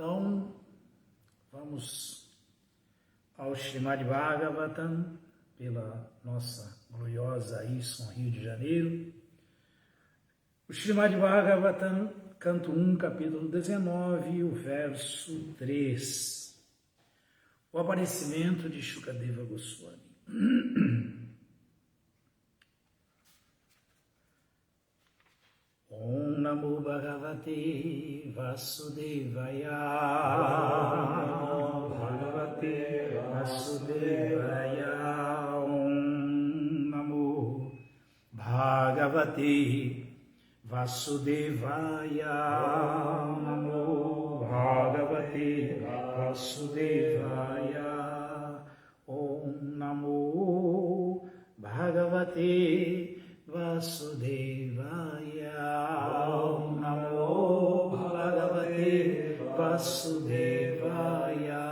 Então, vamos ao Srimad Bhagavatam, pela nossa gloriosa Ison, Rio de Janeiro. O Srimad Bhagavatam, canto 1, capítulo 19, o verso 3. O aparecimento de Shukadeva Goswami. Om Namo Bhagavate Vasudevaya. Bhagavate Vasudevaya. Om Namo Bhagavate Vasudevaya. Om Namo Bhagavate Vasudevaya. Om Namo Bhagavate Vasudevaya. Om Namo Bhagavate Vasudevaya.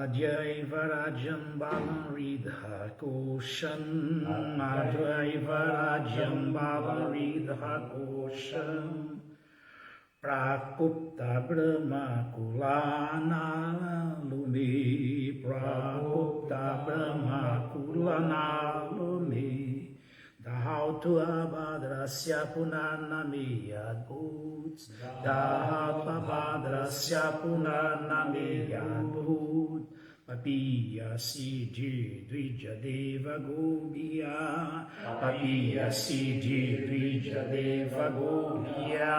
Adyaivarajan Balam Ridha Koshan. Adyaivarajan Balam Ridha Koshan. Prakupta Brahma Kulana Lumi. Prakupta Brahma Kulana Lumi. Dahautu Abhadrasya Punanami Adbhut. Dahautu Abhadrasya Punanami Adbhut. Papiya Siddhi Dvija Deva Gobya. Papiya Siddhi Dvija Deva Gobya.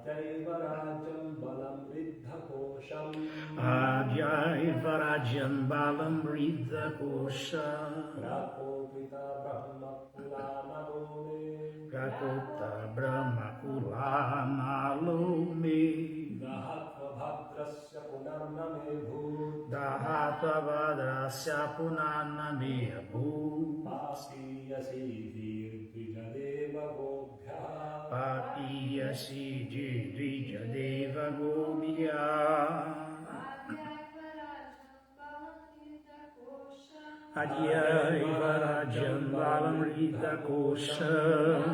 Adyaivarajan Balam Ridha Kosham. Adyaivarajan Balam Ridha Kosham. Prakopita Brahma Kulana Lome. Prakopta Brahma Kulana Lome. Dahatva Bhadrasya Punarname Bhut. Dahatva Bhadrasya Punanami Abhut. Papiya Siddhi Dvija Deva Gobhya. Papiya Siddhi Dvija Deva Gobhya. Adyaivarajan Balam Ridha Kosham.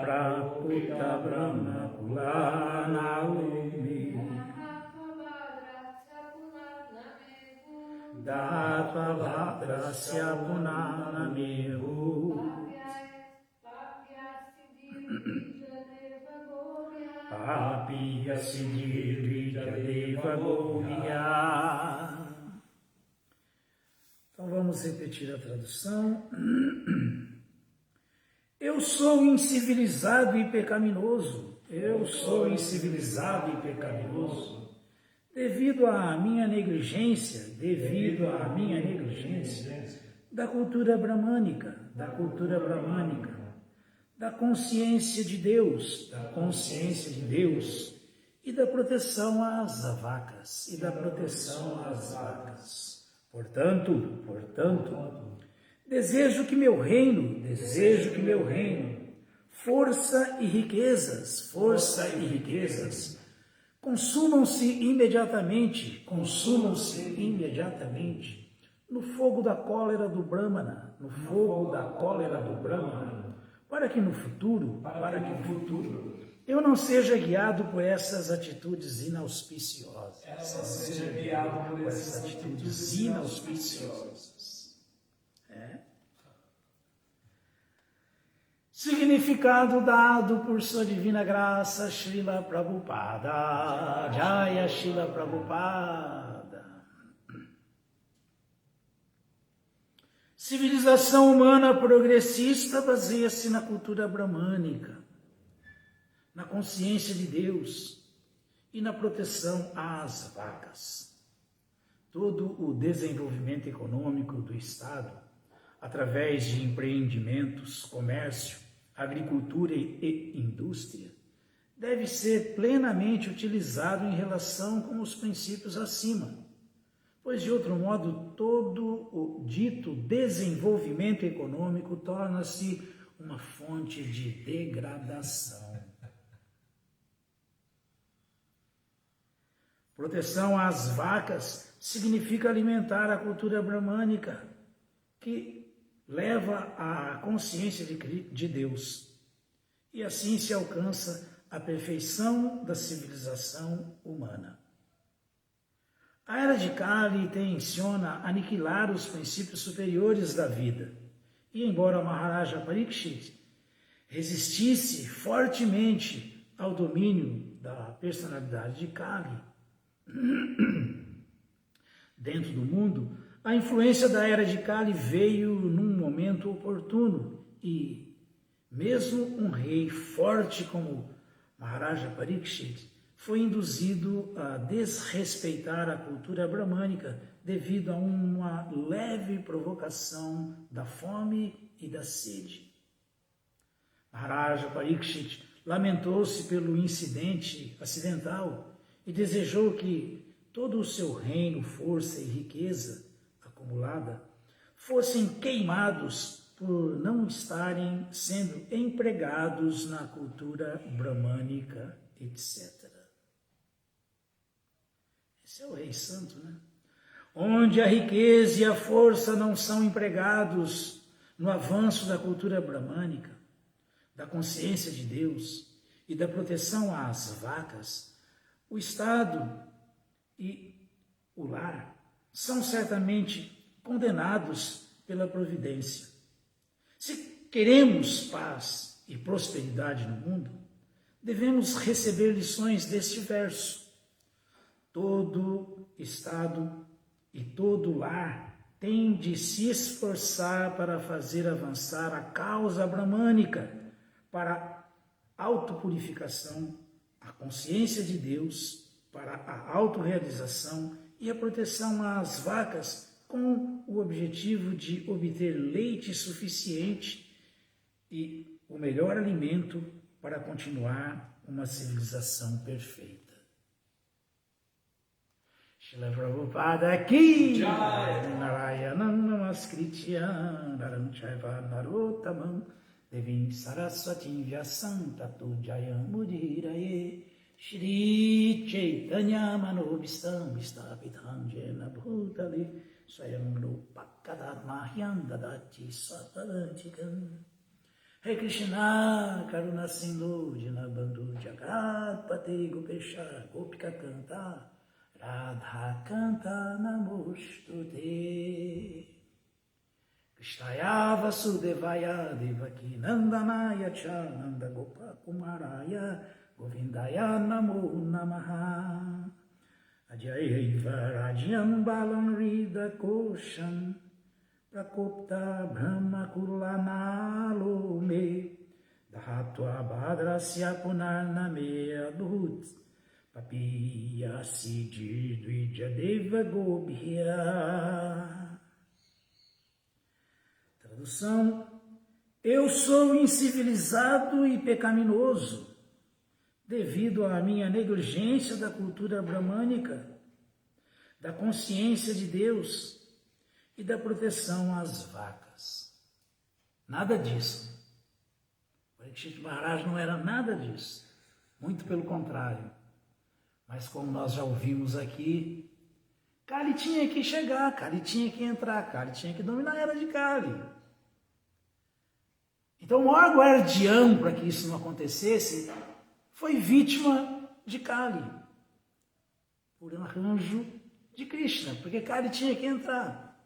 Prakupta Brahma Kulana Lumi. Dahatva Bhadrasya Punanami Abhut. Papiya Siddhi Dvija Deva Gobhya. Então vamos repetir a tradução. Eu sou incivilizado e pecaminoso. Eu sou incivilizado e pecaminoso. Devido à minha negligência, da cultura bramânica, da consciência de Deus, e da proteção às vacas, Portanto, desejo que meu reino, força e riquezas, consumam-se imediatamente no fogo da cólera do Brahmana, para que no futuro eu não seja guiado por essas atitudes inauspiciosas. Significado dado por sua divina graça, Srila Prabhupada. Jaya Srila Prabhupada. Civilização humana progressista baseia-se na cultura bramânica, na consciência de Deus e na proteção às vacas. Todo o desenvolvimento econômico do Estado, através de empreendimentos, comércio, agricultura e indústria, deve ser plenamente utilizado em relação com os princípios acima, pois de outro modo todo o dito desenvolvimento econômico torna-se uma fonte de degradação. Proteção às vacas significa alimentar a cultura bramânica, que leva à consciência de Deus. E assim se alcança a perfeição da civilização humana. A Era de Kali tenciona aniquilar os princípios superiores da vida. E embora Maharaja Parikshit resistisse fortemente ao domínio da personalidade de Kali dentro do mundo, a influência da Era de Kali veio num momento oportuno e mesmo um rei forte como Maharaja Parikshit foi induzido a desrespeitar a cultura bramânica devido a uma leve provocação da fome e da sede. Maharaja Parikshit lamentou-se pelo incidente acidental e desejou que todo o seu reino, força e riqueza acumulada fossem queimados por não estarem sendo empregados na cultura bramânica, etc. Esse é o Rei Santo, né? Onde a riqueza e a força não são empregados no avanço da cultura bramânica, da consciência de Deus e da proteção às vacas, o Estado e o lar são certamente condenados pela providência. Se queremos paz e prosperidade no mundo, devemos receber lições deste verso. Todo Estado e todo lar tem de se esforçar para fazer avançar a causa bramânica, para a autopurificação, a consciência de Deus, para a autorrealização e a proteção às vacas, com o objetivo de obter leite suficiente e o melhor alimento para continuar uma civilização perfeita. Srila Prabhupada ki jai. Narayanam namaskritya naram chaiva narottamam devim saraswati vyasam tato jayam mudiraye Shri Chaitanya manobhistam vistapitam jena bhutale swayam rupakadat mahyam dadati swapadantikam. Hare Krishna karuna sindhu jinabandhu jagat pate gopesha gopika canta Radha canta namostute. Krishnaya Vasudevaya Devaki Nandanaya Cha Nanda Gopa Kumaraya Govindaya Namo Namaha. Ajayaiva Rajyam Balam Rida Kosham Prakopta Brahma Kulanalome Dhatua Bhadrasya Punarname Adhut Papiya Sidi Dvijadeva Gobhya. Tradução: eu sou incivilizado e pecaminoso devido à minha negligência da cultura bramânica, da consciência de Deus e da proteção às vacas. Nada disso. Parikshit Maharaj não era nada disso. Muito pelo contrário. Mas como nós já ouvimos aqui, Kali tinha que chegar, Kali tinha que entrar, Kali tinha que dominar a Era de Kali. Então o maior guardião para que isso não acontecesse foi vítima de Kali, por arranjo de Krishna, porque Kali tinha que entrar.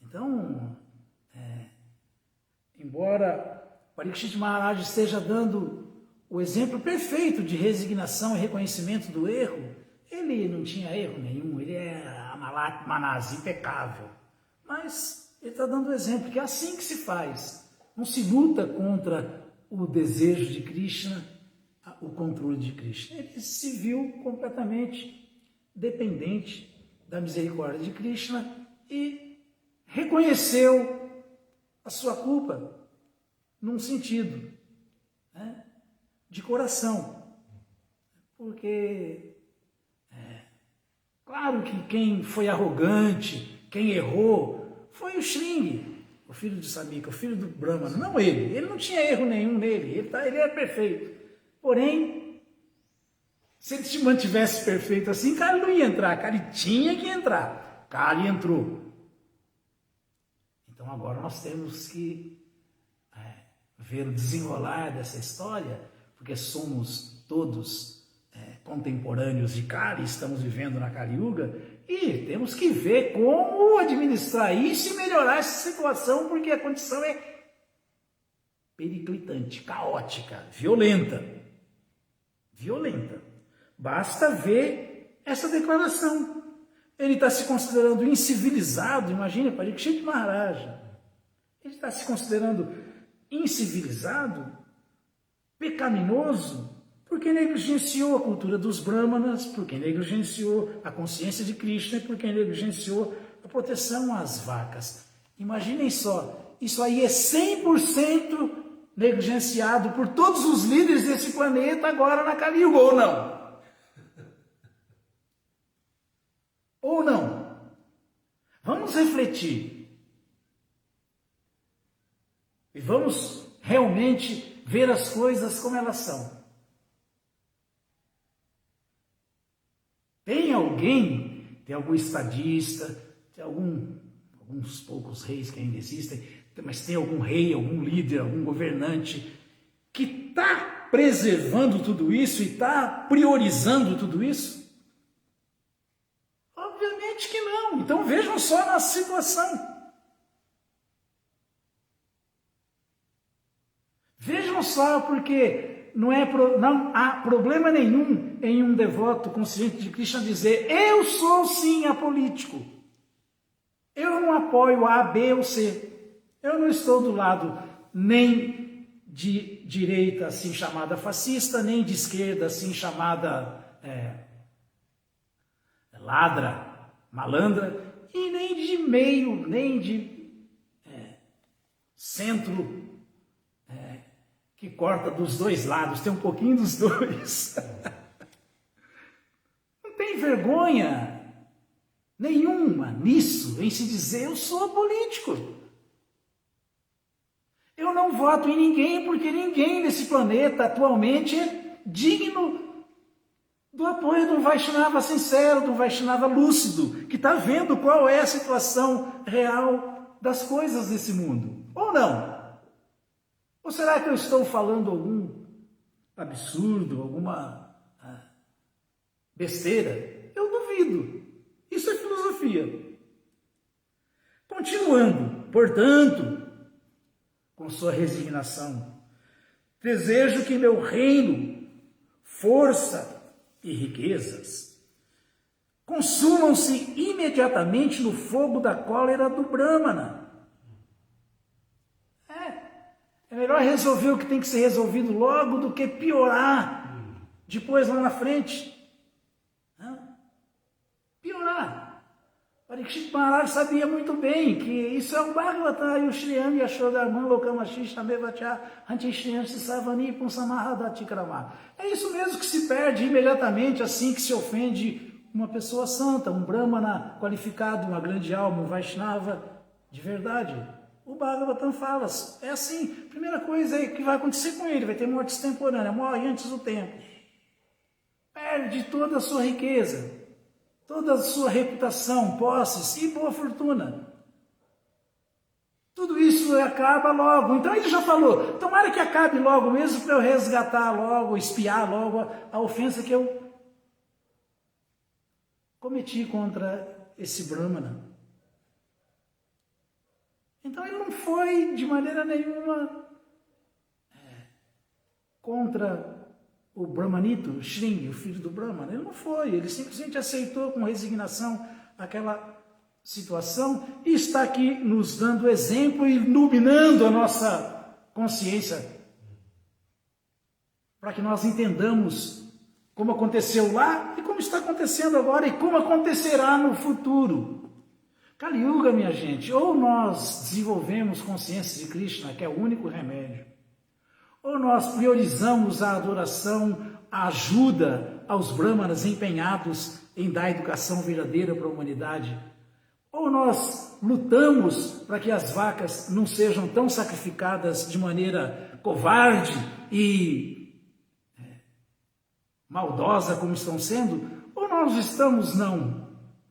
Então, embora Parikshit Maharaj esteja dando o exemplo perfeito de resignação e reconhecimento do erro, ele não tinha erro nenhum, ele era Manas, impecável. Mas ele está dando o exemplo que é assim que se faz. Não se luta contra o desejo de Krishna, o controle de Krishna. Ele se viu completamente dependente da misericórdia de Krishna e reconheceu a sua culpa num sentido, né, de coração. Porque, claro que quem foi arrogante, quem errou, foi o Shringi, o filho de Samika, o filho do Brahmana, não ele. Ele não tinha erro nenhum nele, ele era perfeito. Porém, Se ele se mantivesse perfeito assim, Kali não ia entrar, Kali tinha que entrar. Kali entrou. Então agora nós temos que ver o desenrolar dessa história, porque somos todos contemporâneos de Kali, estamos vivendo na Kali Yuga, e temos que ver como administrar isso e melhorar essa situação, porque a condição é periclitante, caótica, violenta. Violenta. Basta ver essa declaração. Ele está se considerando incivilizado, imagina, Parikshit Maharaja. Ele está se considerando incivilizado, pecaminoso, porque negligenciou a cultura dos Brahmanas, porque negligenciou a consciência de Krishna e porque negligenciou a proteção às vacas. Imaginem só, isso aí é 100% negligenciado por todos os líderes desse planeta agora na Kali Yuga, ou não? Ou não? Vamos refletir. E vamos realmente ver as coisas como elas são. Tem algum estadista, tem alguns poucos reis que ainda existem, mas tem algum rei, algum líder, algum governante que está preservando tudo isso e está priorizando tudo isso? Obviamente que não. Então vejam só a situação. Vejam só, porque não há problema nenhum em um devoto consciente de Krishna dizer: eu sou sim apolítico. Eu não apoio A, B ou C. Eu não estou do lado nem de direita assim chamada fascista, nem de esquerda assim chamada ladra, malandra, e nem de meio, nem de centro, que corta dos dois lados, tem um pouquinho dos dois. Não tem vergonha nenhuma nisso, em se dizer: eu sou político. Eu não voto em ninguém, porque ninguém nesse planeta atualmente é digno do apoio de um Vaishnava sincero, de um Vaishnava lúcido, que está vendo qual é a situação real das coisas desse mundo. Ou não? Ou será que eu estou falando algum absurdo, alguma besteira? Eu duvido. Isso é filosofia. Continuando, portanto, com sua resignação, desejo que meu reino, força e riquezas consumam-se imediatamente no fogo da cólera do Brahmana. É melhor resolver o que tem que ser resolvido logo do que piorar depois lá na frente. Piorar. Parikshit Maharaj sabia muito bem que isso é o Bhagavata, Yushriyam Yashodharman Lokamashi Shamevacha Antishriyam Sisavani Punsamahadati Krama. É isso mesmo que se perde imediatamente assim que se ofende uma pessoa santa, um Brahmana qualificado, uma grande alma, um Vaishnava de verdade. O Bhagavatam fala, é assim, primeira coisa é que vai acontecer com ele, vai ter morte extemporânea, morre antes do tempo. Perde toda a sua riqueza, toda a sua reputação, posses e boa fortuna. Tudo isso acaba logo. Então ele já falou, tomara que acabe logo mesmo para eu resgatar logo, espiar logo a ofensa que eu cometi contra esse Brahmana. Então ele não foi de maneira nenhuma contra o Brahmanito, o Shri, o filho do Brahmana. Ele não foi, ele simplesmente aceitou com resignação aquela situação e está aqui nos dando exemplo e iluminando a nossa consciência para que nós entendamos como aconteceu lá e como está acontecendo agora e como acontecerá no futuro. Kali Yuga, minha gente, ou nós desenvolvemos consciência de Krishna, que é o único remédio, ou nós priorizamos a adoração, a ajuda aos Brahmanas empenhados em dar educação verdadeira para a humanidade, ou nós lutamos para que as vacas não sejam tão sacrificadas de maneira covarde e maldosa como estão sendo, ou nós estamos não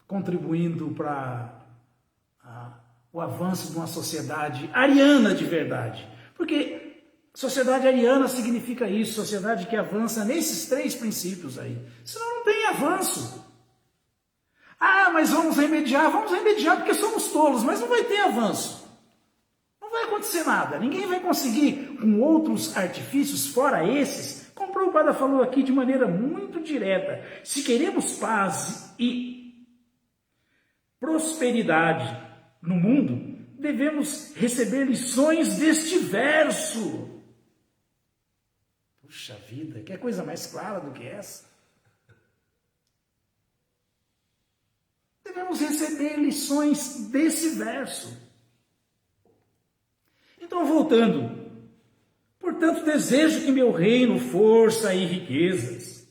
contribuindo para o avanço de uma sociedade ariana de verdade? Porque sociedade ariana significa isso, sociedade que avança nesses 3 princípios aí. Senão não tem avanço. Mas vamos remediar porque somos tolos, mas não vai ter avanço. Não vai acontecer nada, ninguém vai conseguir com outros artifícios, fora esses, como o Prabhupada falou aqui de maneira muito direta. Se queremos paz e prosperidade no mundo, devemos receber lições deste verso. Puxa vida, que coisa mais clara do que essa? Devemos receber lições desse verso. Então, voltando. Portanto, desejo que meu reino, força e riquezas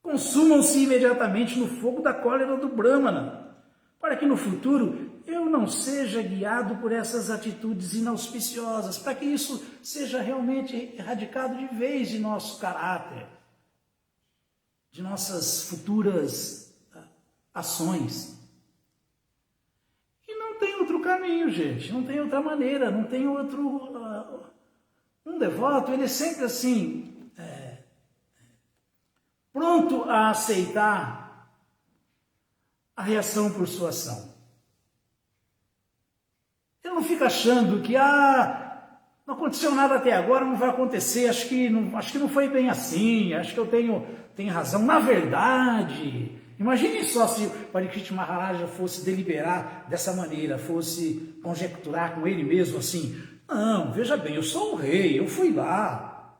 consumam-se imediatamente no fogo da cólera do Brahmana, para que no futuro eu não seja guiado por essas atitudes inauspiciosas, para que isso seja realmente erradicado de vez de nosso caráter, de nossas futuras ações. E não tem outro caminho, gente, não tem outra maneira, não tem outro... um devoto, ele é sempre assim, pronto a aceitar a reação por sua ação. Ele não fica achando que, não aconteceu nada até agora, não vai acontecer, acho que não foi bem assim, acho que eu tenho razão. Na verdade, imagine só se o Parikshit Maharaja fosse deliberar dessa maneira, fosse conjecturar com ele mesmo assim: não, veja bem, eu sou o rei, eu fui lá.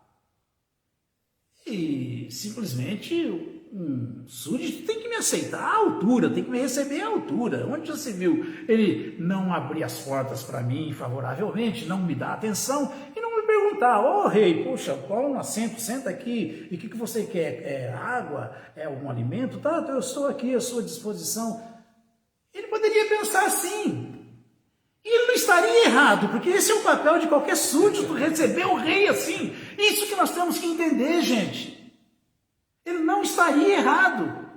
E simplesmente um súdito tem que me aceitar à altura, tem que me receber à altura. Onde já se viu ele não abrir as portas para mim favoravelmente, não me dar atenção e não me perguntar: ô rei, poxa, qual um assento, senta aqui, e o que você quer? É água? É algum alimento? Tá, eu estou aqui à sua disposição. Ele poderia pensar assim. E ele não estaria errado, porque esse é o papel de qualquer súdito, receber o rei assim. Isso que nós temos que entender, gente. Ele não estaria errado.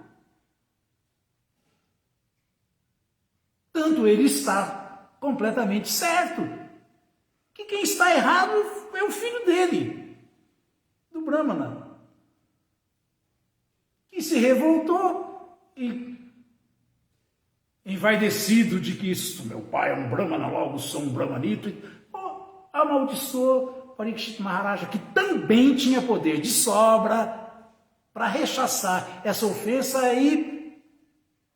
Tanto ele está completamente certo, que quem está errado é o filho dele, do Brahmana, que se revoltou e, envaidecido de que isso, meu pai é um Brahmana, logo sou um Brahmanito, amaldiçoou Parikshit Maharaja, que também tinha poder de sobra para rechaçar essa ofensa e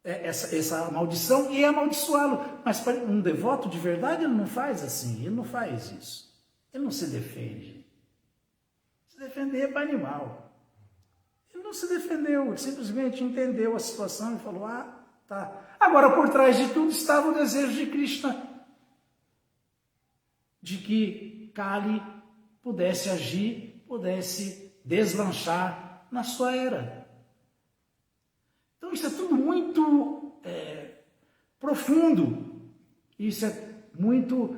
essa maldição e amaldiçoá-lo. Mas para um devoto de verdade, ele não faz assim, ele não faz isso. Ele não se defende. Se defender é para animal. Ele não se defendeu, ele simplesmente entendeu a situação e falou: tá. Agora, por trás de tudo estava o desejo de Krishna, de que Kali pudesse agir, pudesse deslanchar na sua era. Então isso é tudo muito profundo, isso é muito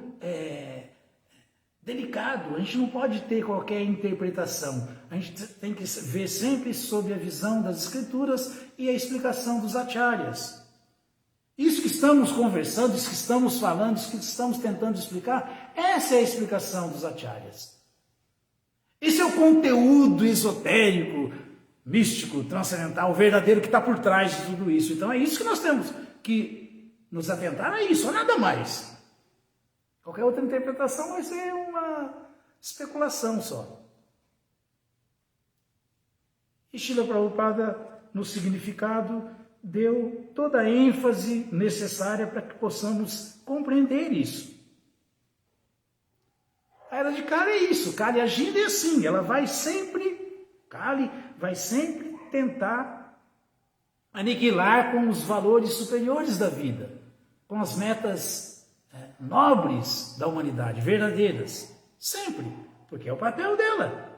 delicado, a gente não pode ter qualquer interpretação, a gente tem que ver sempre sob a visão das escrituras e a explicação dos acharyas. Isso que estamos conversando, isso que estamos falando, isso que estamos tentando explicar, essa é a explicação dos acharyas. Esse é o conteúdo esotérico, místico, transcendental, verdadeiro que está por trás de tudo isso. Então é isso que nós temos que nos atentar a isso, nada mais. Qualquer outra interpretação vai ser uma especulação só. E Srila Prabhupada, no significado, deu toda a ênfase necessária para que possamos compreender isso. A era de Kali é isso, Kali agindo é assim, ela vai sempre, Kali vai sempre tentar aniquilar com os valores superiores da vida, com as metas nobres da humanidade, verdadeiras, sempre, porque é o papel dela.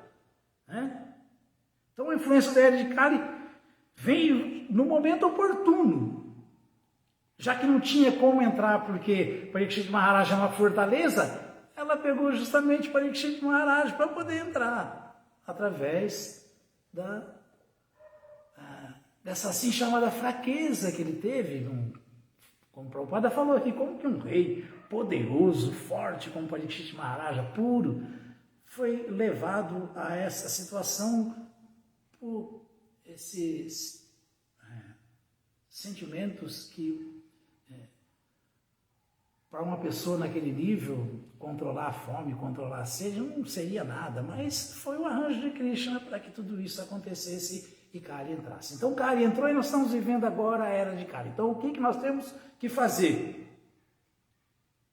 Então a influência da era de Kali veio no momento oportuno, já que não tinha como entrar, porque Parikshit Maharaja é uma fortaleza, ela pegou justamente Parikshit Maharaja para poder entrar, através da dessa assim chamada fraqueza que ele teve, como o Prabhupada falou aqui, como que um rei poderoso, forte, como Parikshit Maharaja, puro, foi levado a essa situação por esses sentimentos que, para uma pessoa naquele nível, controlar a fome, controlar a sede, não seria nada, mas foi o arranjo de Krishna para que tudo isso acontecesse e Kali entrasse. Então Kali entrou e nós estamos vivendo agora a era de Kali. Então o que nós temos que fazer?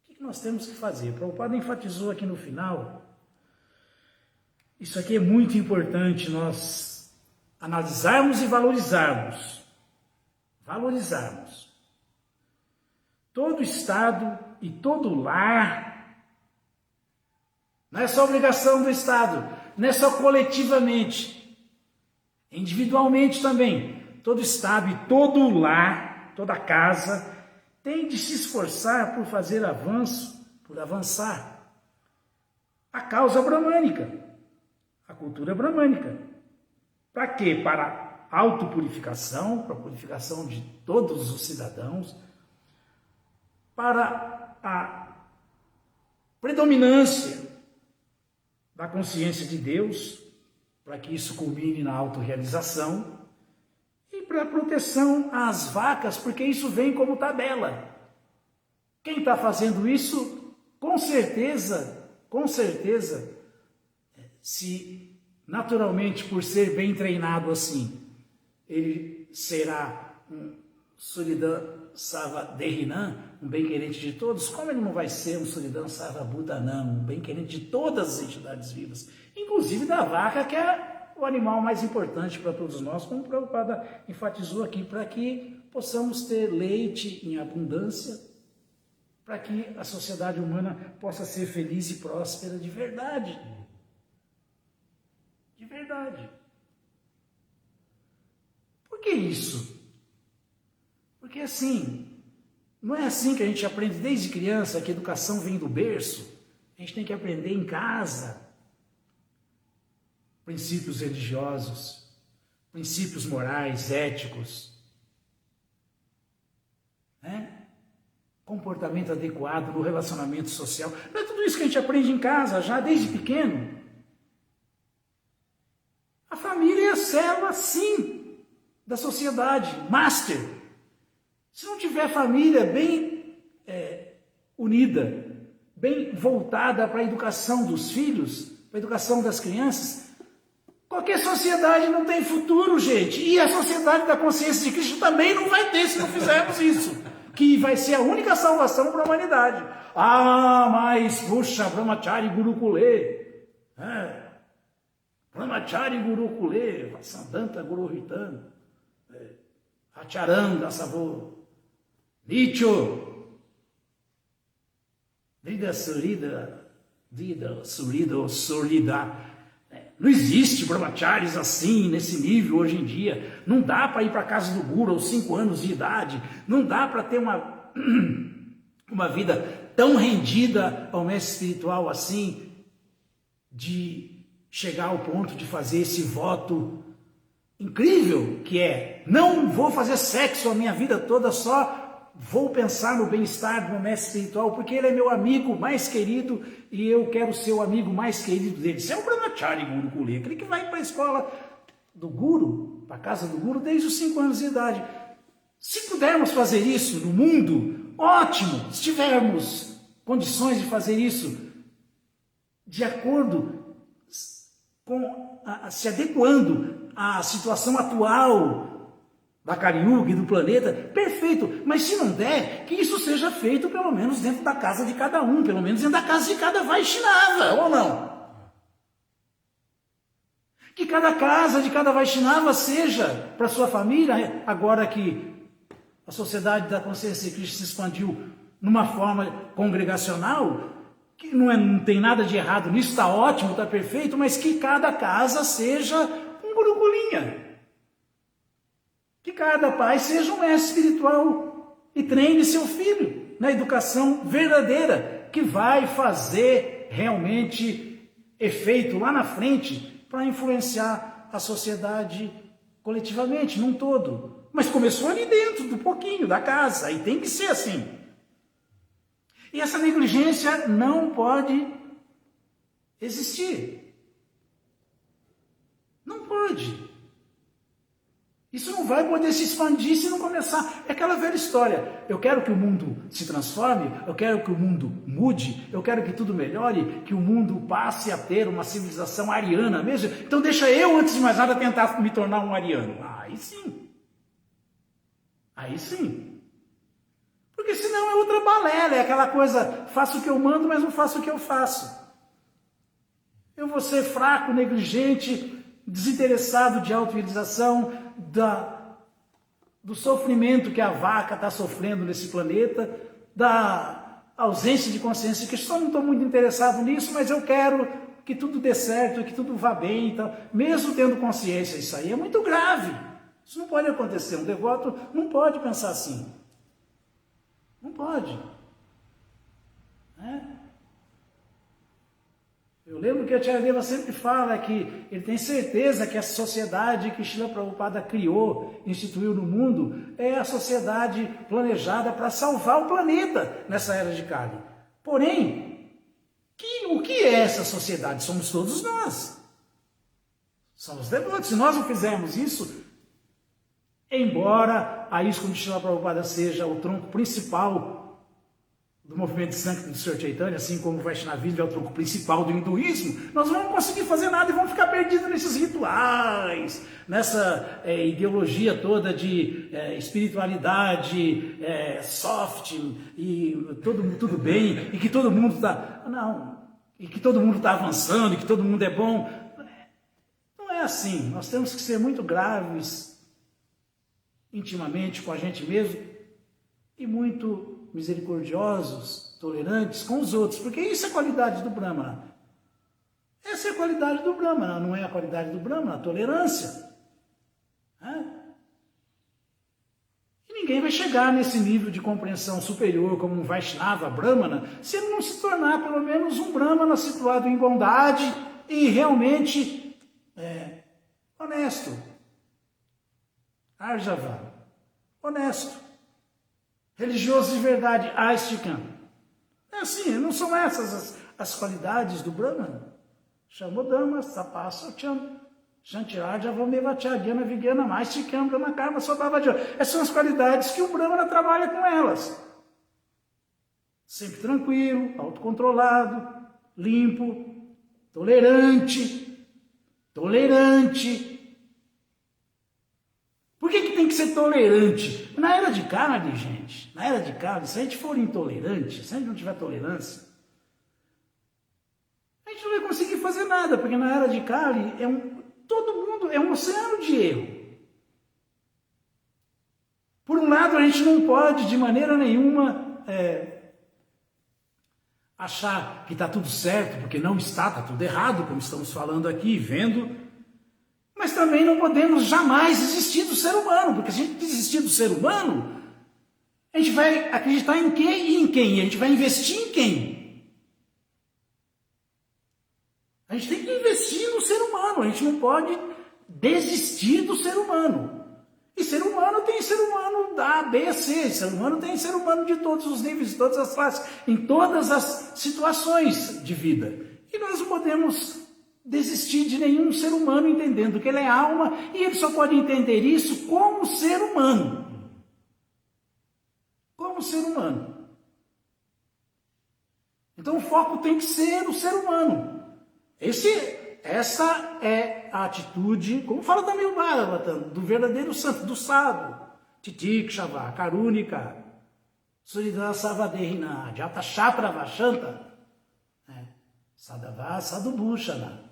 O que nós temos que fazer? O Prabhupada enfatizou aqui no final, isso aqui é muito importante nós analisarmos e valorizarmos. Valorizarmos. Todo Estado e todo lar, não é só obrigação do Estado, não é só coletivamente, individualmente também. Todo Estado e todo lar, toda casa, tem de se esforçar por fazer avanço, por avançar a causa bramânica, a cultura bramânica. Para quê? Para a autopurificação, para a purificação de todos os cidadãos, para a predominância da consciência de Deus, para que isso culmine na autorrealização, e para a proteção às vacas, porque isso vem como tabela. Quem está fazendo isso, com certeza, se naturalmente por ser bem treinado assim, ele será um Suridan Sarva Derinan, um bem-querente de todos, como ele não vai ser um Suridan Sarva Bhutanam, um bem-querente de todas as entidades vivas, inclusive da vaca, que é o animal mais importante para todos nós, como o Prabhupada enfatizou aqui, para que possamos ter leite em abundância, para que a sociedade humana possa ser feliz e próspera de verdade. De verdade. Por que isso? Porque assim, não é assim que a gente aprende desde criança, que a educação vem do berço. A gente tem que aprender em casa princípios religiosos, princípios morais, éticos, né? Comportamento adequado no relacionamento social. Não é tudo isso que a gente aprende em casa, já desde pequeno. A família é a célula, sim, da sociedade, master. Se não tiver família bem unida, bem voltada para a educação dos filhos, para a educação das crianças, qualquer sociedade não tem futuro, gente. E a sociedade da consciência de Cristo também não vai ter se não fizermos isso, que vai ser a única salvação para a humanidade. Ah, mas, puxa, Brahmachari Gurukule, Brahmachari Gurukule, Vasadanta Guruhitan, Acharanga Savô, Nicho, Vida Surida, Surida. Não existe brahmacharis assim, nesse nível hoje em dia. Não dá para ir para a casa do Guru aos 5 anos de idade. Não dá para ter uma vida tão rendida ao mestre espiritual assim, de chegar ao ponto de fazer esse voto incrível que é: não vou fazer sexo a minha vida toda, só vou pensar no bem-estar do meu mestre espiritual, porque ele é meu amigo mais querido e eu quero ser o amigo mais querido dele. Isso é o Brahmachari Gurukule, aquele que vai para a escola do Guru, para a casa do Guru, desde os 5 anos de idade. Se pudermos fazer isso no mundo, ótimo. Se tivermos condições de fazer isso de acordo com, se adequando à situação atual da Kali Yuga e do planeta, perfeito, mas se não der, que isso seja feito pelo menos dentro da casa de cada um, pelo menos dentro da casa de cada Vaishnava, ou não? Que cada casa de cada Vaishnava seja para sua família, agora que a sociedade da consciência de Cristo se expandiu numa forma congregacional, que não tem nada de errado nisso, está ótimo, está perfeito, mas que cada casa seja um gurukulinha. Que cada pai seja um mestre espiritual e treine seu filho na educação verdadeira, que vai fazer realmente efeito lá na frente para influenciar a sociedade coletivamente, num todo. Mas começou ali dentro, do pouquinho, da casa, e tem que ser assim. E essa negligência não pode existir. Não pode. Isso não vai poder se expandir se não começar. É aquela velha história. Eu quero que o mundo se transforme, eu quero que o mundo mude, eu quero que tudo melhore, que o mundo passe a ter uma civilização ariana mesmo. Então deixa eu, antes de mais nada, tentar me tornar um ariano. Aí sim. Aí sim. Porque senão é outra balela, é aquela coisa, faço o que eu mando, mas não faço o que eu faço. Eu vou ser fraco, negligente, desinteressado de auto-realização, do sofrimento que a vaca está sofrendo nesse planeta, da ausência de consciência, que eu não estou muito interessado nisso, mas eu quero que tudo dê certo, que tudo vá bem, então, mesmo tendo consciência. Isso aí é muito grave. Isso não pode acontecer. Um devoto não pode pensar assim. Não pode. Eu lembro que a Tcharadeva sempre fala que ele tem certeza que a sociedade que Srila Prabhupada criou, instituiu no mundo, é a sociedade planejada para salvar o planeta nessa era de Kali. Porém, o que é essa sociedade? Somos todos nós. Somos devotos. Se nós não fizermos isso, embora a ISKCON de Srila Prabhupada seja o tronco principal do movimento de Sankirtan do Sr. Chaitanya, assim como o Vaishnavismo é o tronco principal do hinduísmo, nós não vamos conseguir fazer nada e vamos ficar perdidos nesses rituais, nessa ideologia toda de espiritualidade soft e tudo bem, e que todo mundo está... Não, e que todo mundo está avançando, e que todo mundo é bom. Não é assim. Nós temos que ser muito graves intimamente com a gente mesmo e muito misericordiosos, tolerantes com os outros, porque isso é a qualidade do Brahmana. Essa é a qualidade do Brahmana, não é a qualidade do Brahmana, a tolerância. E ninguém vai chegar nesse nível de compreensão superior como um Vaishnava Brahmana se ele não se tornar pelo menos um Brahmana situado em bondade e realmente honesto. Arjava, honesto. Religioso de verdade, Aistikam. É assim, não são essas as qualidades do Brahmana. Shamodama, Sapasocham, Shantirajavamevachya, Gyana Vigyana, Aistikam, Brahma Karma, Sodavadya. Essas são as qualidades que o Brahmana trabalha com elas. Sempre tranquilo, autocontrolado, limpo, tolerante. Por que tem que ser tolerante? Na era de Kali, gente, se a gente for intolerante, se a gente não tiver tolerância, a gente não vai conseguir fazer nada, porque na era de Kali todo mundo é um oceano de erro. Por um lado, a gente não pode de maneira nenhuma achar que está tudo certo, porque não está tudo errado, como estamos falando aqui, vendo. Mas também não podemos jamais desistir do ser humano, porque se a gente desistir do ser humano, a gente vai acreditar em quem e em quem? A gente vai investir em quem? A gente tem que investir no ser humano, a gente não pode desistir do ser humano. E ser humano tem ser humano A, B, C, ser humano tem ser humano de todos os níveis, de todas as classes, em todas as situações de vida. E nós não podemos desistir de nenhum ser humano entendendo que ele é alma e ele só pode entender isso como ser humano. Como ser humano. Então o foco tem que ser o ser humano. Essa é a atitude, como fala também o Bhagavatam, do verdadeiro santo, do sadhu. Titikshava, Karunika, Suridasavadehina, Jatachapravashanta, Sadhava, Sadhubhushana.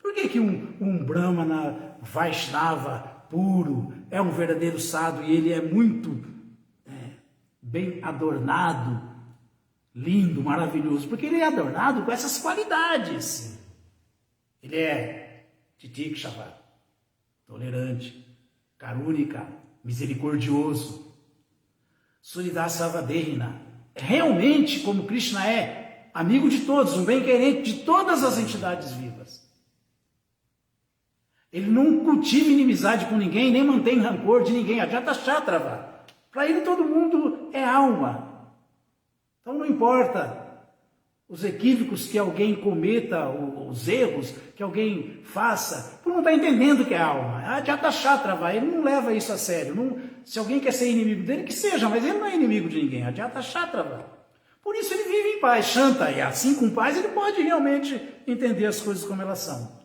Por que um Brahmana Vaishnava puro é um verdadeiro sadhu e ele é muito bem adornado, lindo, maravilhoso? Porque ele é adornado com essas qualidades. Ele é Titikshava, tolerante, Karunika, misericordioso, Suridasavadehina, realmente como Krishna é, amigo de todos, um bem-querente de todas as entidades vivas. Ele não cultiva inimizade com ninguém, nem mantém rancor de ninguém. Ajatashattrava. Para ele todo mundo é alma. Então não importa os equívocos que alguém cometa, os erros que alguém faça, por não estar entendendo o que é alma. Ajatashattrava, ele não leva isso a sério. Não, se alguém quer ser inimigo dele, que seja, mas ele não é inimigo de ninguém. Ajatashattrava. Por isso ele vive em paz, Shanta, e assim com paz ele pode realmente entender as coisas como elas são.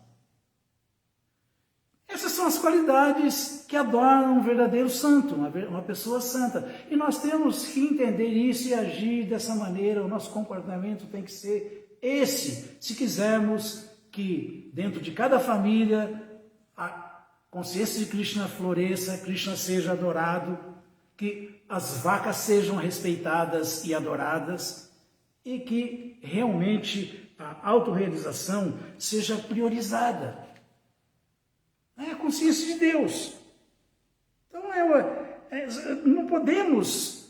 Essas são as qualidades que adornam um verdadeiro santo, uma pessoa santa. E nós temos que entender isso e agir dessa maneira. O nosso comportamento tem que ser esse, se quisermos que dentro de cada família a consciência de Krishna floresça, Krishna seja adorado, que as vacas sejam respeitadas e adoradas e que realmente a autorrealização seja priorizada. É a consciência de Deus. Então, não podemos...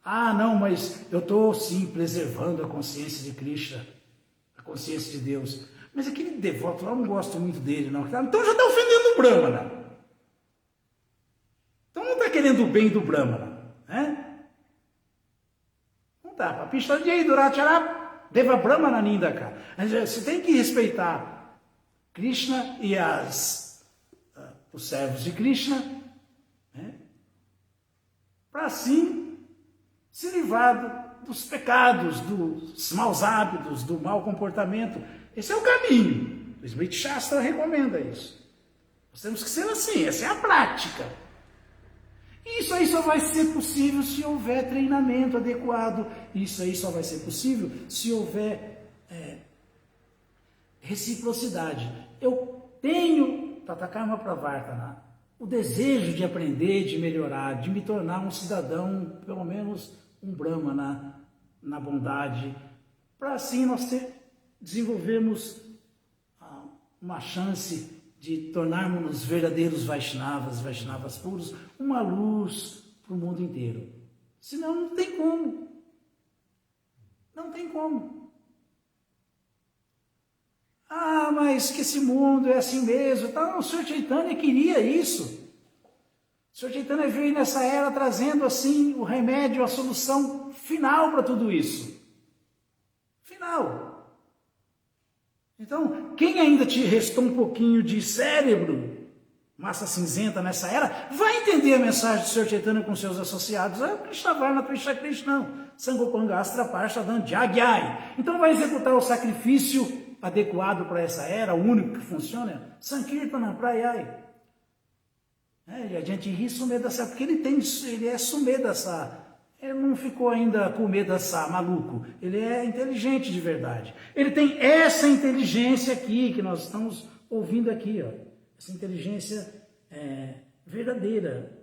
não, mas eu estou, sim, preservando a consciência de Krishna, a consciência de Deus. Mas aquele devoto lá, eu não gosto muito dele, não. Então já está ofendendo o Brahmana. Então não está querendo o bem do Brahmana. Né? Não está. Papishtadyai Durachará Deva Brahmana Nindaka. Você tem que respeitar Krishna e os servos de Krishna, né? Para assim se livrar dos pecados, dos maus hábitos, do mau comportamento. Esse é o caminho. O Smriti Shastra recomenda isso. Nós temos que ser assim, essa é a prática. E isso aí só vai ser possível se houver treinamento adequado. Isso aí só vai ser possível se houver reciprocidade. Eu tenho Tatakarma Pravartana, o desejo de aprender, de melhorar, de me tornar um cidadão, pelo menos um Brahmana, na bondade, para assim nós desenvolvermmos uma chance de tornarmos-nos verdadeiros Vaishnavas puros, uma luz para o mundo inteiro. Senão não tem como. Não tem como. Mas que esse mundo é assim mesmo. Então, o Sr. Chaitanya queria isso. O Sr. Chaitanya veio nessa era trazendo assim o remédio, a solução final para tudo isso. Final. Então, quem ainda te restou um pouquinho de cérebro, massa cinzenta nessa era, vai entender a mensagem do Sr. Chaitanya com seus associados. Krishnavarna Krishna Krishna, Sangopanga Astra Parshadan Jagyai. Então vai executar o sacrifício adequado para essa era, o único que funciona, Sankirtana Prayai. E a gente ri Sumedasa, porque ele é Sumedasa. Ele não ficou ainda com Medasa, maluco. Ele é inteligente de verdade. Ele tem essa inteligência aqui, que nós estamos ouvindo aqui, ó. Essa inteligência verdadeira.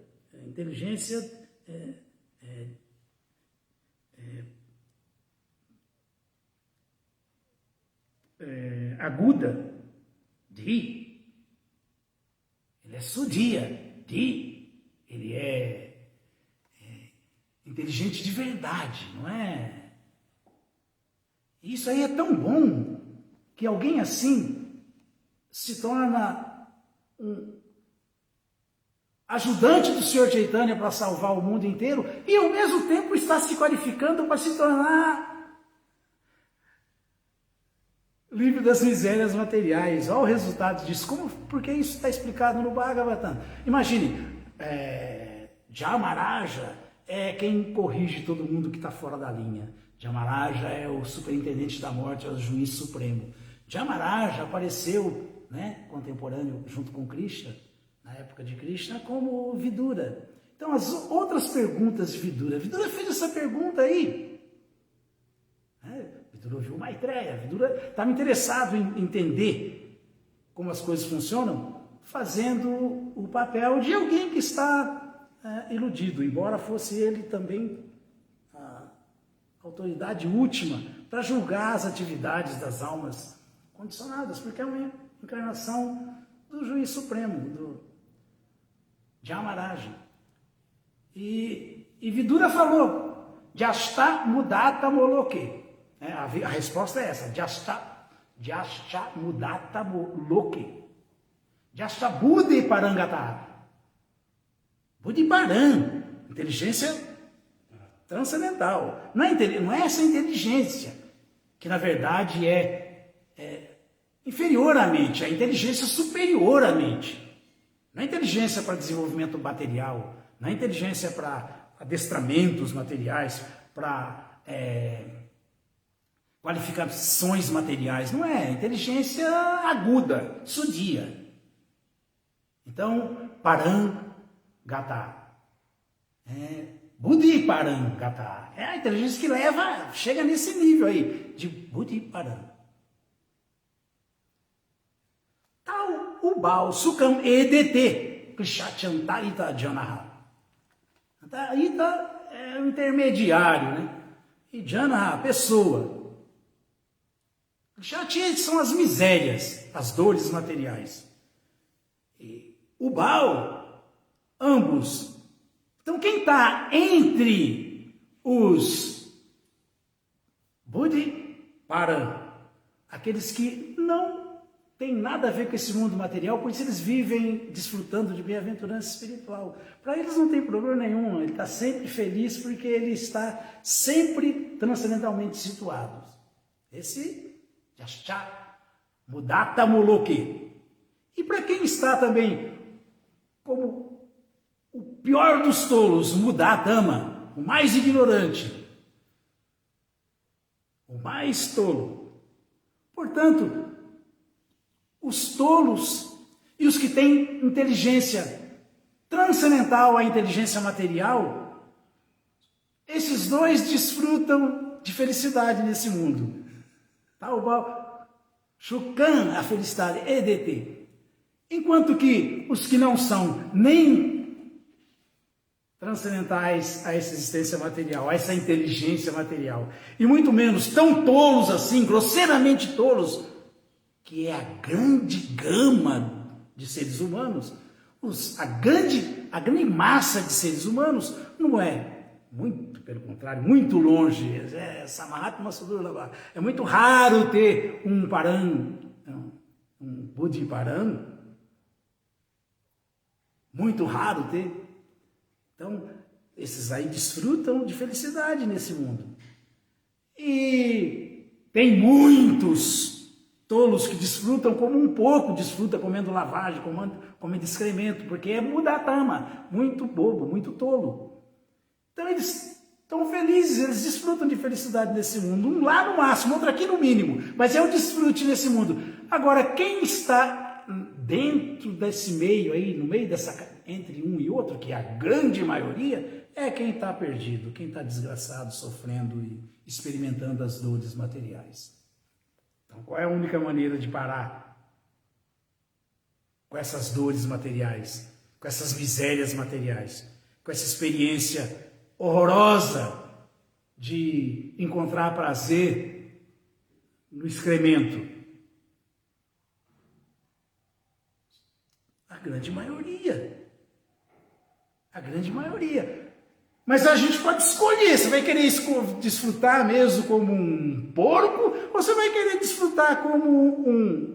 Inteligência aguda. Ele é sudia. Ele é inteligente de verdade, não é? Isso aí é tão bom que alguém assim se torna um ajudante do Sr. Chaitanya para salvar o mundo inteiro e ao mesmo tempo está se qualificando para se tornar livre das misérias materiais. Olha o resultado disso. Porque isso está explicado no Bhagavatam. Imagine, Jamaraja é quem corrige todo mundo que está fora da linha. Jamaraja é o superintendente da morte, é o juiz supremo. Jamaraja apareceu, né, contemporâneo junto com Krishna, na época de Krishna, como Vidura. Então, as outras perguntas de Vidura. Vidura fez essa pergunta aí. Vidura ouviu Maitreya. Vidura estava interessado em entender como as coisas funcionam, fazendo o papel de alguém que está iludido, embora fosse ele também a autoridade última para julgar as atividades das almas condicionadas, porque é uma encarnação do juiz supremo, do Jamaraja. E Vidura falou, Jashta mudata moloke. A resposta é essa, Jashta mudata moloke. Jashtabudi Parangata. Buddhiparam, inteligência transcendental. Não é essa inteligência, que na verdade é inferior à mente, é a inteligência superior à mente. Não é inteligência para desenvolvimento material, não é inteligência para adestramentos materiais, para qualificações materiais, não é inteligência aguda, sudia. Então, Parangata. Buddhi Parangata. É a inteligência que chega nesse nível aí, de Buddhi Parang. Tal Ubal Sukam EDT. Krishachanta Ita Janaha. Ita é o intermediário, né? E Janaha, pessoa. Krishati são as misérias, as dores materiais. E Ubal, ambos. Então, quem está entre os Buddhi Parang, aqueles que não têm nada a ver com esse mundo material, por isso eles vivem desfrutando de bem-aventurança espiritual. Para eles não tem problema nenhum, ele está sempre feliz porque ele está sempre transcendentalmente situado. Esse Yascha Mudata Moloke. E para quem está também como o pior dos tolos, Mudatama, o mais ignorante, o mais tolo. Portanto, os tolos e os que têm inteligência transcendental à inteligência material, esses dois desfrutam de felicidade nesse mundo. Shukan, a felicidade, EDT. Enquanto que os que não são nem transcendentais a essa existência material, a essa inteligência material, e muito menos tão tolos assim, grosseiramente tolos, que é a grande gama de seres humanos, a grande massa de seres humanos, não é, muito pelo contrário, muito longe, Samahatma Sudurlabha, é muito raro ter um Buddhi Parang, muito raro ter. Então, esses aí desfrutam de felicidade nesse mundo. E tem muitos tolos que desfrutam como um pouco, desfruta comendo lavagem, comendo excremento, porque é Mudatama, muito bobo, muito tolo. Então eles estão felizes, eles desfrutam de felicidade nesse mundo, um lá no máximo, outro aqui no mínimo, mas é o desfrute nesse mundo. Agora, quem está dentro desse meio aí, no meio entre um e outro, que é a grande maioria, é quem está perdido, quem está desgraçado, sofrendo e experimentando as dores materiais. Então, qual é a única maneira de parar com essas dores materiais, com essas misérias materiais, com essa experiência horrorosa de encontrar prazer no excremento? A grande maioria. A grande maioria. Mas a gente pode escolher, você vai querer desfrutar mesmo como um porco, ou você vai querer desfrutar como um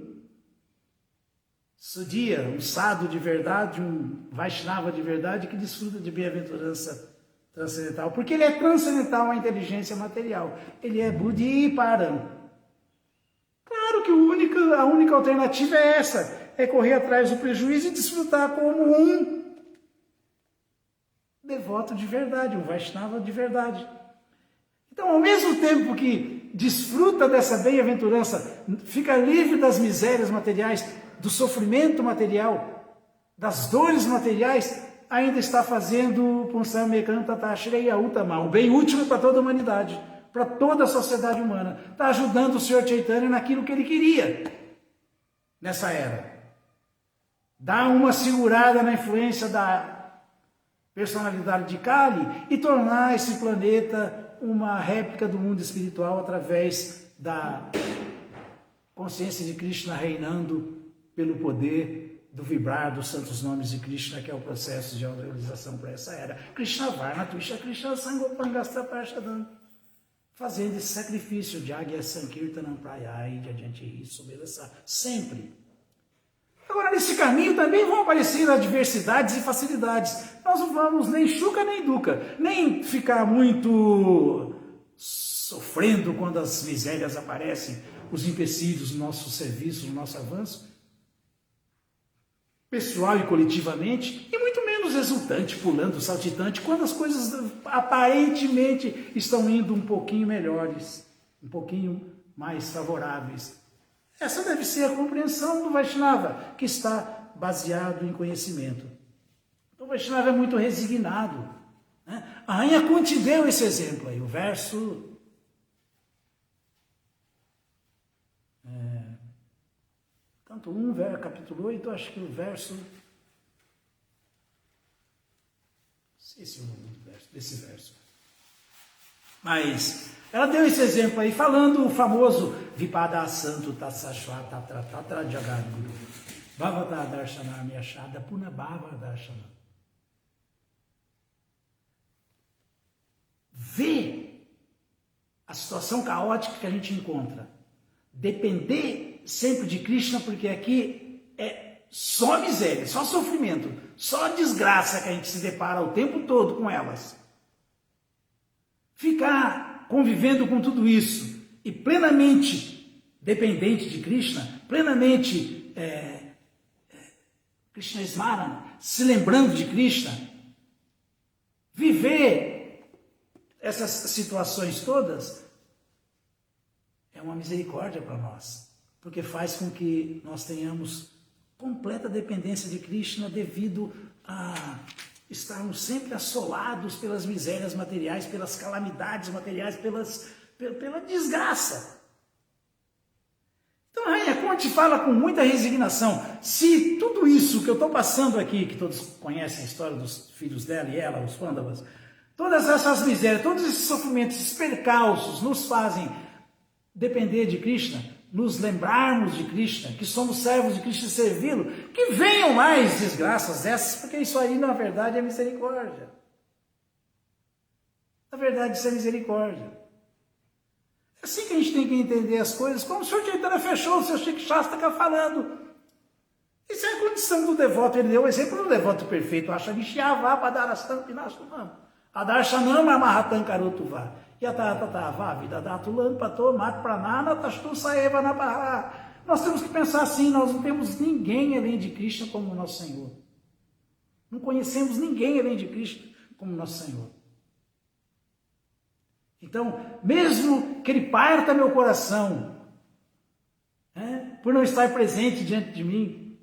Sudia, um sadhu de verdade, um Vaishnava de verdade, que desfruta de bem-aventurança transcendental, porque ele é transcendental à inteligência material, ele é Buddhi Parang. Claro que a única alternativa é essa, é correr atrás do prejuízo e desfrutar como um devoto de verdade, um Vaishnava de verdade. Então, ao mesmo tempo que desfruta dessa bem-aventurança, fica livre das misérias materiais, do sofrimento material, das dores materiais, ainda está fazendo o bem último para toda a humanidade, para toda a sociedade humana. Está ajudando o Senhor Chaitanya naquilo que ele queria nessa era. Dá uma segurada na influência da personalidade de Kali e tornar esse planeta uma réplica do mundo espiritual através da consciência de Krishna reinando pelo poder do vibrar dos santos nomes de Krishna, que é o processo de autorização para essa era. Krishna Varna, Tuisha Krishna Sangopangasta Parshadam, fazendo esse sacrifício de Agya Sankirtanam Prayai, de adiante isso, beleza? Sempre. Agora, nesse caminho também vão aparecer adversidades e facilidades. Nós não vamos nem chuca nem duca, nem ficar muito sofrendo quando as misérias aparecem, os empecilhos no nosso serviço, no nosso avanço, pessoal e coletivamente, e muito menos exultante, pulando, saltitante, quando as coisas aparentemente estão indo um pouquinho melhores, um pouquinho mais favoráveis. Essa deve ser a compreensão do Vaishnava, que está baseado em conhecimento. Então, o Vaishnava é muito resignado, né? A Rainha Kunti deu esse exemplo aí, o verso... Tanto capítulo 8, acho que o verso... Não sei se é o nome desse verso. Mas ela deu esse exemplo aí, falando o famoso Vipada Santo Tatsashwa Tatra Tatra Jagadguru Bhavata Darshana Miyashada Puna Bhava Darshana. Ver a situação caótica que a gente encontra, depender sempre de Krishna, porque aqui é só miséria, só sofrimento, só desgraça que a gente se depara o tempo todo com elas. Ficar convivendo com tudo isso e plenamente dependente de Krishna, plenamente Krishna Smarana, se lembrando de Krishna, viver essas situações todas é uma misericórdia para nós. Porque faz com que nós tenhamos completa dependência de Krishna devido a estarmos sempre assolados pelas misérias materiais, pelas calamidades materiais, pela desgraça. Então a Rainha Kunti fala com muita resignação. Se tudo isso que eu estou passando aqui, que todos conhecem a história dos filhos dela e ela, os Pandavas, todas essas misérias, todos esses sofrimentos, esses percalços nos fazem depender de Krishna, nos lembrarmos de Krishna, que somos servos de Krishna e servi-lo, que venham mais desgraças dessas, porque isso aí, na verdade, é misericórdia. Na verdade, isso é misericórdia. É assim que a gente tem que entender as coisas, como o Sr. Chaitanya fechou o seu Shikshastaka falando. Isso é a condição do devoto. Ele deu o exemplo do devoto perfeito. Ashavishyava padarastam pinastunam. Adarshanam amahatan karutuva. Nós temos que pensar assim, nós não temos ninguém além de Krishna como nosso Senhor. Não conhecemos ninguém além de Krishna como nosso Senhor. Então, mesmo que Ele parta meu coração, por não estar presente diante de mim,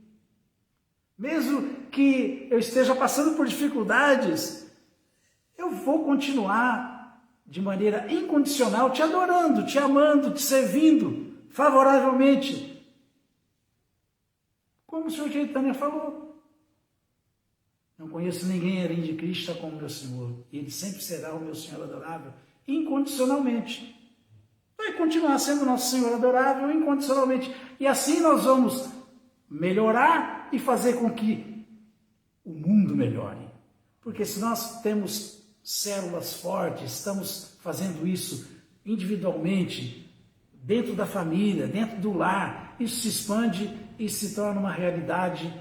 mesmo que eu esteja passando por dificuldades, eu vou continuar de maneira incondicional, te adorando, te amando, te servindo favoravelmente. Como o Sr. Chaitanya falou. Não conheço ninguém além de Krishna como meu Senhor. E Ele sempre será o meu Senhor adorável, incondicionalmente. Vai continuar sendo nosso Senhor adorável incondicionalmente. E assim nós vamos melhorar e fazer com que o mundo melhore. Porque se nós temos células fortes, estamos fazendo isso individualmente, dentro da família, dentro do lar, isso se expande e se torna uma realidade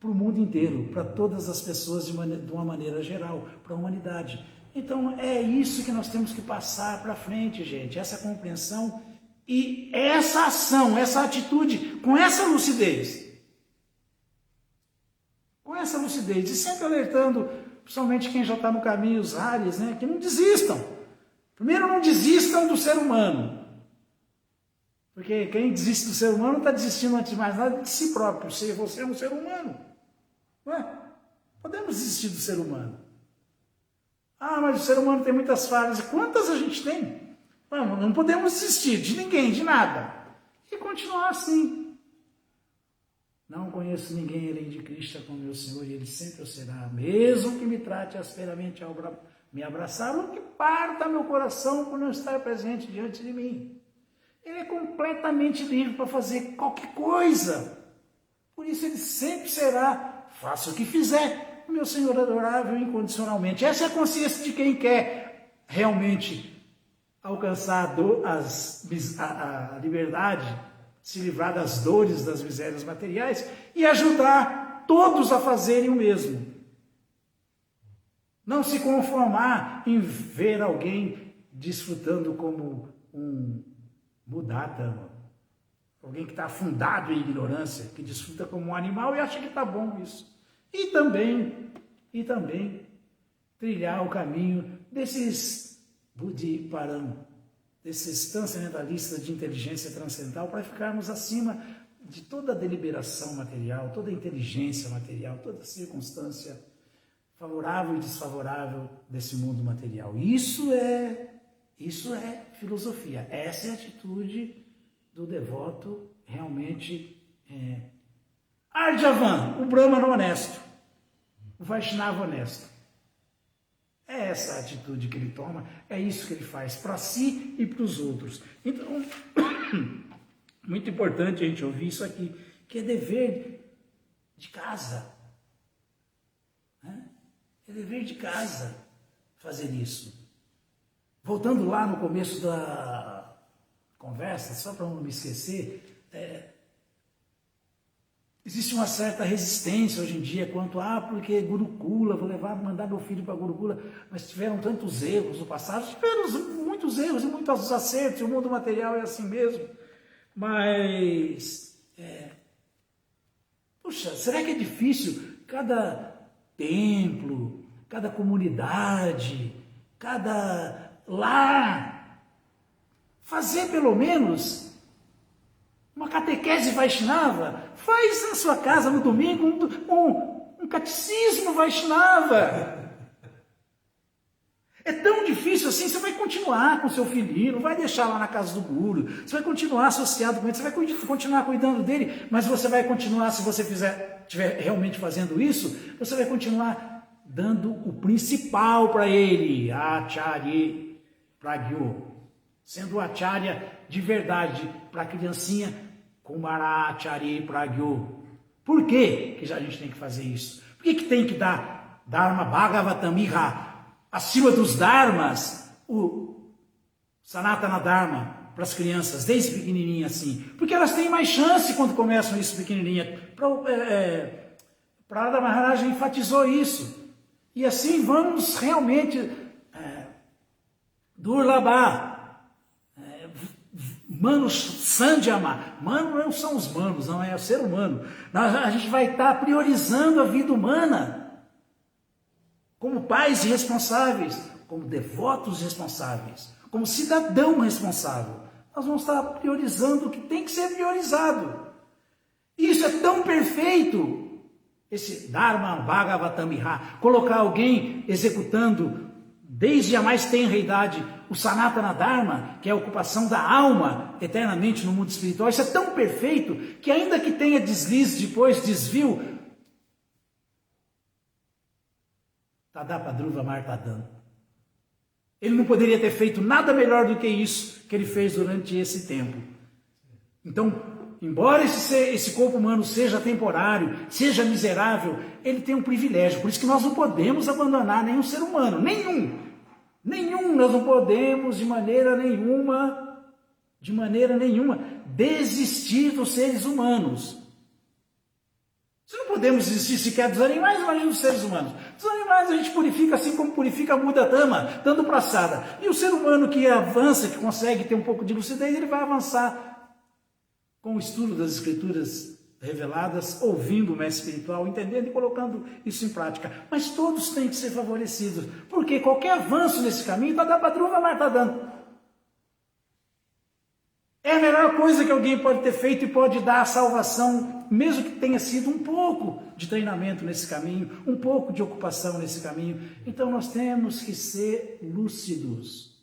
para o mundo inteiro, para todas as pessoas de uma maneira geral, para a humanidade. Então é isso que nós temos que passar para frente, gente, essa compreensão e essa ação, essa atitude, com essa lucidez. Com essa lucidez, e sempre alertando, principalmente quem já está no caminho, os ares, que não desistam. Primeiro, não desistam do ser humano. Porque quem desiste do ser humano está desistindo, antes de mais nada, de si próprio. Você é um ser humano. Não é? Podemos desistir do ser humano. Ah, mas o ser humano tem muitas falhas. Quantas a gente tem? Não podemos desistir de ninguém, de nada. E continuar assim. Não conheço ninguém além de Krishna como meu Senhor, e Ele sempre o será. Mesmo que me trate asperamente ao me abraçar, ou que parta meu coração por não estar presente diante de mim. Ele é completamente livre para fazer qualquer coisa. Por isso Ele sempre será, faça o que fizer, o meu Senhor adorável incondicionalmente. Essa é a consciência de quem quer realmente alcançar a liberdade, se livrar das dores, das misérias materiais e ajudar todos a fazerem o mesmo. Não se conformar em ver alguém desfrutando como um mudata, alguém que está afundado em ignorância, que desfruta como um animal e acha que está bom isso. E também trilhar o caminho desses Buddhi Param, desses transcendentalistas de inteligência transcendental, para ficarmos acima de toda a deliberação material, toda a inteligência material, toda a circunstância favorável e desfavorável desse mundo material. Isso é filosofia. Essa é a atitude do devoto realmente Arjavan, o Brahmana honesto, o Vaishnava honesto. É essa a atitude que ele toma, é isso que ele faz para si e para os outros. Então, muito importante a gente ouvir isso aqui, que é dever de casa. Né? É dever de casa fazer isso. Voltando lá no começo da conversa, só para não me esquecer, existe uma certa resistência hoje em dia quanto porque Gurukula, vou mandar meu filho para Gurukula, mas tiveram tantos erros no passado, tiveram muitos erros e muitos acertos, e o mundo material é assim mesmo. Mas, puxa, será que é difícil cada templo, cada comunidade, cada lar, fazer pelo menos uma catequese Vaishnava? Faz na sua casa no domingo um catecismo Vaishnava. É tão difícil assim, você vai continuar com seu filhinho, não vai deixar lá na casa do guru, você vai continuar associado com ele, você vai continuar cuidando dele, mas você vai continuar, se você estiver realmente fazendo isso, você vai continuar dando o principal para ele, Acharya Pragyo, sendo o Acharya de verdade para a criancinha, Kumaracharya Pragyo. Por que a gente tem que fazer isso? Por que tem que dar Dharma Bhagavatamiha, acima dos dharmas, o Sanatana Dharma para as crianças, desde pequenininha assim? Porque elas têm mais chance quando começam isso pequenininha. Pralada Maharaja enfatizou isso. E assim vamos realmente Durlabha, Manu Sandhyama. Mano não são os manos, não é o ser humano. A gente vai estar priorizando a vida humana como pais responsáveis, como devotos responsáveis, como cidadão responsável. Nós vamos estar priorizando o que tem que ser priorizado. E isso é tão perfeito, esse Dharma Bhagavatamiha, colocar alguém executando desde a mais tenra idade o Sanatana Dharma, que é a ocupação da alma eternamente no mundo espiritual. Isso é tão perfeito que ainda que tenha deslize depois, desvio, Tadapadruva Martadan. Ele não poderia ter feito nada melhor do que isso que ele fez durante esse tempo. Então, embora esse corpo humano seja temporário, seja miserável, ele tem um privilégio. Por isso que nós não podemos abandonar nenhum ser humano. Nenhum. Nós não podemos de maneira nenhuma, desistir dos seres humanos. Se não podemos desistir sequer dos animais, imagina os seres humanos. Dos animais a gente purifica assim como purifica a Buddha-dhamma, dando praçada. E o ser humano que avança, que consegue ter um pouco de lucidez, ele vai avançar com o estudo das escrituras reveladas, ouvindo o mestre espiritual, entendendo e colocando isso em prática. Mas todos têm que ser favorecidos, porque qualquer avanço nesse caminho, Tadapadruva Martadan. É a melhor coisa que alguém pode ter feito e pode dar a salvação, mesmo que tenha sido um pouco de treinamento nesse caminho, um pouco de ocupação nesse caminho. Então nós temos que ser lúcidos.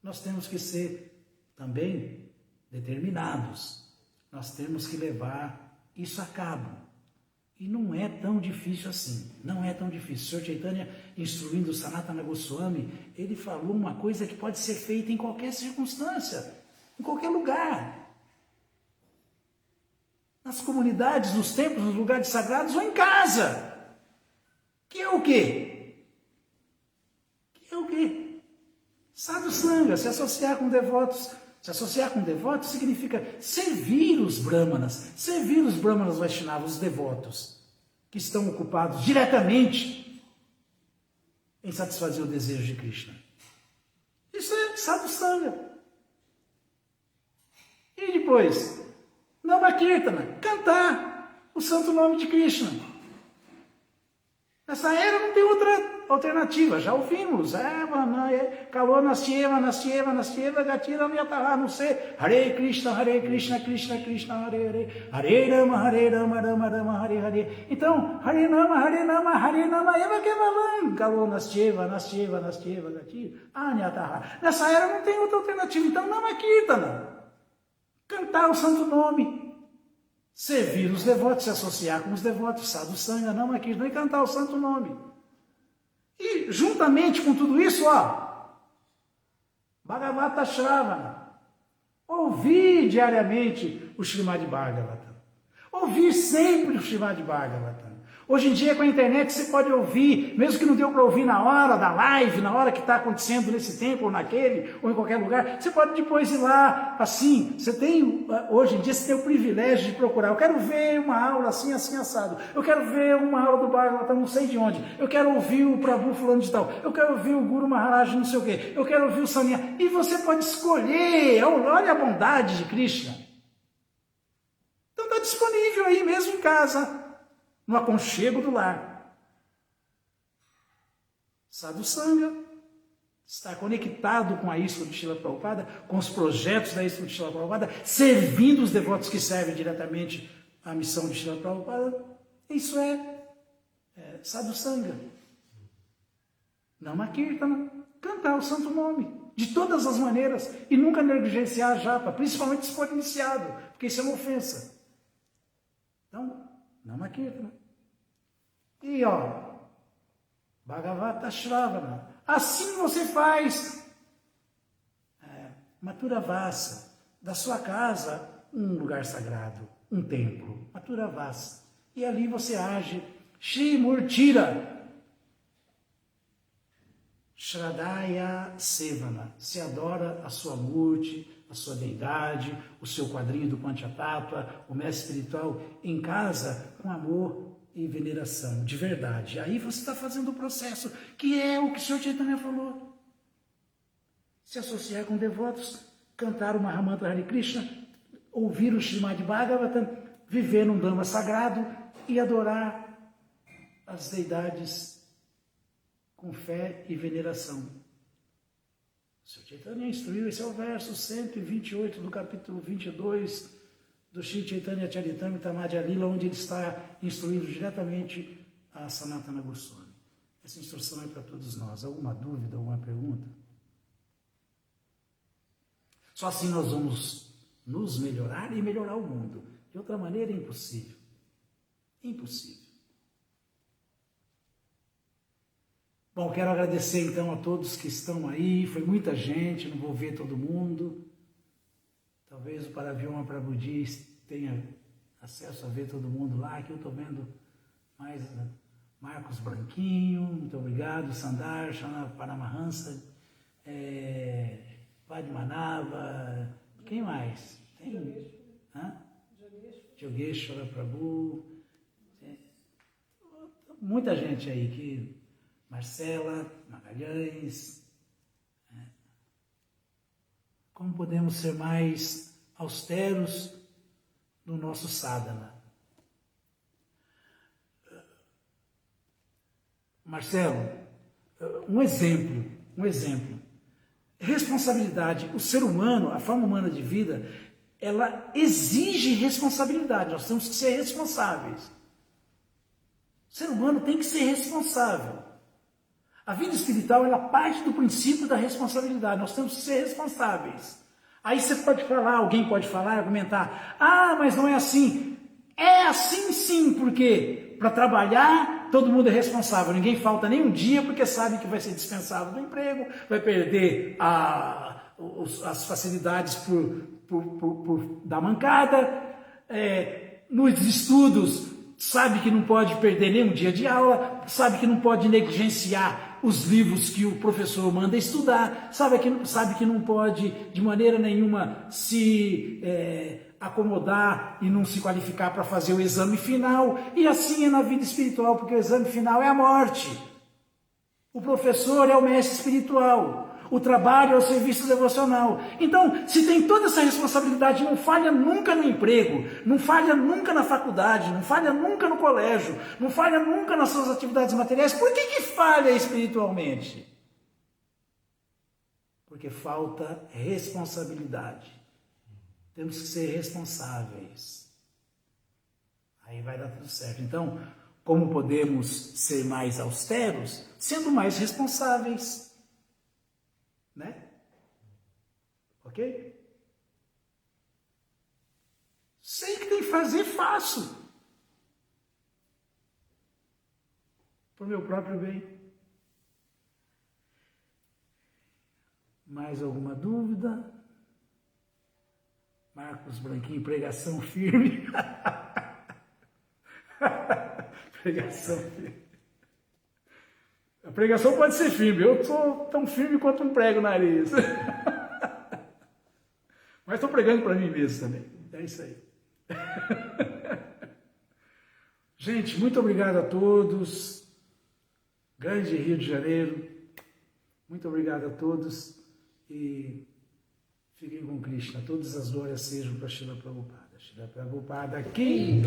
Nós temos que ser também determinados. Nós temos que levar isso a cabo. E não é tão difícil assim. Não é tão difícil. O Sr. Chaitanya, instruindo o Sanatana Goswami, ele falou uma coisa que pode ser feita em qualquer circunstância, em qualquer lugar. Nas comunidades, nos templos, nos lugares sagrados ou em casa. Que é o quê? Sadhu Sangha, se associar com devotos Se associar com devotos significa servir os brahmanas Vaishnavas, os devotos, que estão ocupados diretamente em satisfazer o desejo de Krishna. Isso é sadhusanga. E depois, Namakirtana, cantar o santo nome de Krishna. Nessa era não tem outra alternativa, já ouvimos. Kalô Nastyeva, Gatira Yataha, não sei. Hare Krishna, Krishna Krishna, Hare Hare. Hare Rama, Rama, Hare Hare. Então, Hare Nama, Eva Kevalam. Kalô Nastyeva, Gatira Anyataha. Nessa era não tem outra alternativa. Então, Namakirtana. Cantar o santo nome. Servir os devotos, se associar com os devotos, sadhusanga, Namakirtana, e cantar o santo nome. E, juntamente com tudo isso, Bhagavata Shravana. Ouvir diariamente o Srimad Bhagavatam. Ouvir sempre o Srimad Bhagavatam. Hoje em dia, com a internet, você pode ouvir, mesmo que não deu para ouvir na hora da live, na hora que está acontecendo nesse tempo, ou naquele, ou em qualquer lugar, você pode depois ir lá, assim, hoje em dia, você tem o privilégio de procurar. Eu quero ver uma aula assim, assado. Eu quero ver uma aula do Bhagavatam, não sei de onde. Eu quero ouvir o Prabhu fulano de tal. Eu quero ouvir o Guru Maharaj, não sei o quê. Eu quero ouvir o Sanya. E você pode escolher, olha a bondade de Krishna. Então está disponível aí mesmo em casa, no aconchego do lar. Sadhusanga está conectado com a Isla de Srila Prabhupada, com os projetos da Isla de Srila Prabhupada, servindo os devotos que servem diretamente à missão de Srila Prabhupada. Isso é Sadhusanga. Namakirtana, cantar o santo nome, de todas as maneiras, e nunca negligenciar a japa, principalmente se for iniciado, porque isso é uma ofensa. Então, Namakirtana. E Bhagavata Shravana. Assim você faz Maturavasa, da sua casa um lugar sagrado, um templo, Maturavasa. E ali você age Shri Murtira, Shradaya Sevana, se adora a sua Murti, a sua deidade, o seu quadrinho do Panchatattva, o mestre espiritual, em casa, com amor e veneração, de verdade. Aí você está fazendo o processo, que é o que o Sr. Chaitanya falou. Se associar com devotos, cantar o Mahamantra Hare Krishna, ouvir o Srimad Bhagavatam, viver num Dhamma sagrado e adorar as deidades com fé e veneração. O Sr. Chaitanya instruiu, esse é o verso 128 do capítulo 22 do Shri Chaitanya Charitamrita Madhya Lila, onde ele está instruindo diretamente a Sanatana Goswami. Essa instrução é para todos nós. Alguma dúvida, alguma pergunta? Só assim nós vamos nos melhorar e melhorar o mundo. De outra maneira é impossível. Impossível. Bom, quero agradecer então a todos que estão aí, foi muita gente, não vou ver todo mundo. Talvez o Paravyoma Prabhuji tenha acesso a ver todo mundo lá, que eu estou vendo mais Marcos Branquinho, muito obrigado, Sandar, Shana Paramahansa, Padmanava, quem mais? Tem? Yogeshwara Prabhu, muita gente aí que... Marcela, Magalhães, como podemos ser mais austeros no nosso sadhana? Marcelo, um exemplo. Responsabilidade, o ser humano, a forma humana de vida, ela exige responsabilidade, nós temos que ser responsáveis. O ser humano tem que ser responsável. A vida espiritual, ela parte do princípio da responsabilidade. Nós temos que ser responsáveis. Aí você pode falar, alguém pode falar, argumentar. Mas não é assim. É assim sim, porque para trabalhar, todo mundo é responsável. Ninguém falta nem um dia, porque sabe que vai ser dispensado do emprego, vai perder as facilidades da mancada. Nos estudos, sabe que não pode perder nem um dia de aula, sabe que não pode negligenciar os livros que o professor manda estudar, sabe que não pode de maneira nenhuma se acomodar e não se qualificar para fazer o exame final. E assim é na vida espiritual, porque o exame final é a morte. O professor é o mestre espiritual. O trabalho é o serviço devocional. Então, se tem toda essa responsabilidade, não falha nunca no emprego, não falha nunca na faculdade, não falha nunca no colégio, não falha nunca nas suas atividades materiais, por que falha espiritualmente? Porque falta responsabilidade. Temos que ser responsáveis. Aí vai dar tudo certo. Então, como podemos ser mais austeros? Sendo mais responsáveis. Né? Ok? Sei que tem que fazer, faço. Por meu próprio bem. Mais alguma dúvida? Marcos Branquinho, pregação firme. Pregação firme. A pregação pode ser firme, eu sou tão firme quanto um prego na areia. Mas estou pregando para mim mesmo também. É isso aí. Gente, muito obrigado a todos. Grande Rio de Janeiro. Muito obrigado a todos. E fiquem com Krishna. Todas as glórias sejam para Srila Prabhupada. Srila Prabhupada aqui.